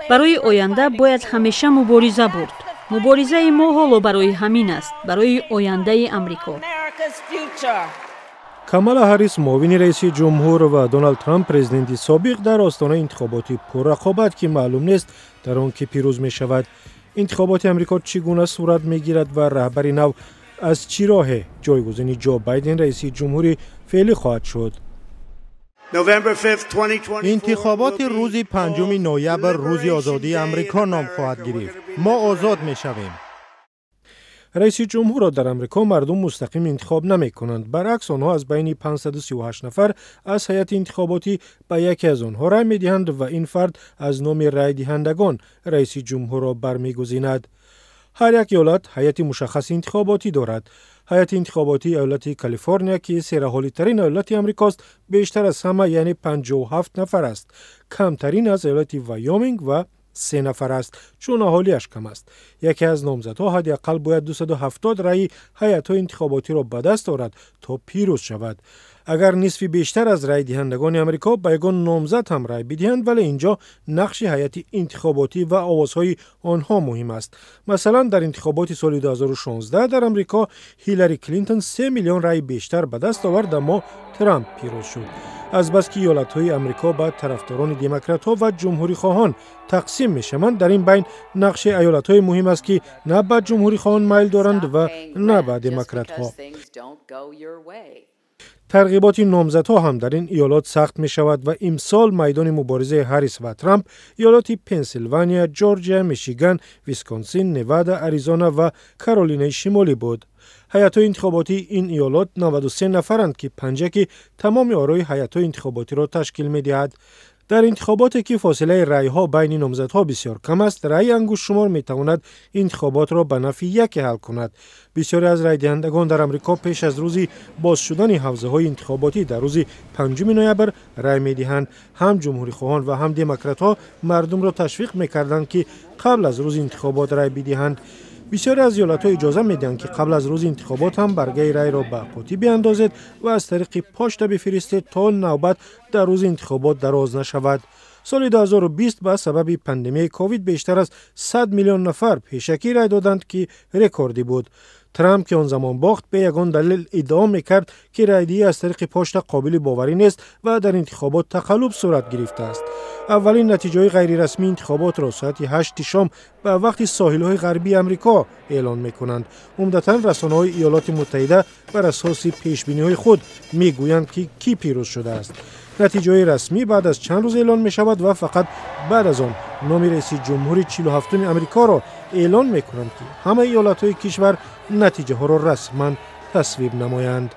برای آینده باید همیشه مبارزه برد. مبارزه ما حالا برای همین است، برای آینده امریکا. کامالا هریس معاون رئیس جمهور و دونالد ترامپ پرزیدنت سابق در آستانه انتخاباتی پررقابت که معلوم نیست در آن که پیروز می شود. انتخابات امریکا چگونه صورت می گیرد و رهبر نو از چه راه جایگزین جو بایدن رئیس جمهوری فعلی خواهد شد؟ انتخابات روز 5 نوامبر روز آزادی امریکا نام خواهد گرفت. ما آزاد می شویم. رئیس جمهور را در امریکا مردم مستقیم انتخاب نمی کنند. برعکس آنها از بین 538 نفر از هیئت انتخاباتی به یکی از آنها رای می دهند و این فرد از نام رای دهندگان رئیس جمهور را برمیگزیند. هر یک ایالت هیئت مشخص انتخاباتی دارد. هیئت انتخاباتی ایالت کالیفرنیا که سرحالی ترین ایالت امریکاست بیشتر از همه یعنی 57 نفر است. کمترین از ایالت وایومینگ و 3 نفر است چون اهالیش کم است. یکی از نامزدها حداقل باید 270 رای هیئت انتخاباتی را به دست آورد تا پیروز شود. اگر نصف بیشتر از رای دهندگان امریکا به یگان نامزد هم رای بدهند ولی اینجا نقش هیئت انتخاباتی و آوازهای آنها مهم است. مثلا در انتخابات سال 2016 در امریکا هیلاری کلینتون 3 میلیون رای بیشتر به دست آورد اما ترامپ پیروز شد. از بس که ایالت‌های امریکا به طرفداران دموکرات‌ها و جمهوری خواهان تقسیم می‌شوند در این بین نقش ایالت‌های مهم است که نه به جمهوری خواهان میل دارند و نه به دموکرات‌ها. ترغیبات نامزدها هم در این ایالات سخت می شود و امسال میدان مبارزه هریس و ترامپ ایالات پنسیلوانیا، جورجیا، میشیگان، ویسکونسین، نوادا، اریزونا و کارولینای شمالی بود. هیئت‌های انتخاباتی این ایالات 93 نفرند که 5 که تمام آرای هیئت‌های انتخاباتی را تشکیل می‌دهد. در انتخاباتی که فاصله رأی‌ها بین نامزدها بسیار کم است، رأی انگشت شمار می‌تواند انتخابات را به نفع یکی حل کند. بسیاری از رای دهندگان در امریکا پیش از روز باز شدن حوزه‌های انتخاباتی در روز 5 نوامبر رای می‌دهند. هم جمهوری خواهان و هم دموکرات‌ها مردم را تشویق می‌کردند که قبل از روز انتخابات رای بدهند. بسیاری از ایالت‌ها اجازه می‌دهند که قبل از روز انتخابات هم برگه رای را به قاطی بیاندازد و از طریق پشت بفرستد تا نوبت در روز انتخابات دراز نشود. سال 2020 به سبب پاندمی کووید بیشتر از 100 میلیون نفر پیشکی رای دادند که رکوردی بود. ترامپ که آن زمان باخت به یگان دلیل ادعا می‌کرد که رایدهی از طریق پشت قابل باوری نیست و در انتخابات تقلب صورت گرفته است. اولین نتیجه غیر رسمی انتخابات را ساعت 8 شام به وقت ساحل‌های غربی امریکا اعلان می‌کنند. عمدتاً رسانه‌های ایالات متحده بر اساس پیش‌بینی‌های خود می‌گویند که کی پیروز شده است. نتیجه رسمی بعد از چند روز اعلان می شود و فقط بعد از آن نام رئیس جمهوری 47 امریکا را اعلان می کنند که همه ایالت‌های کشور نتیجه ها را رسما تصویب نمایند.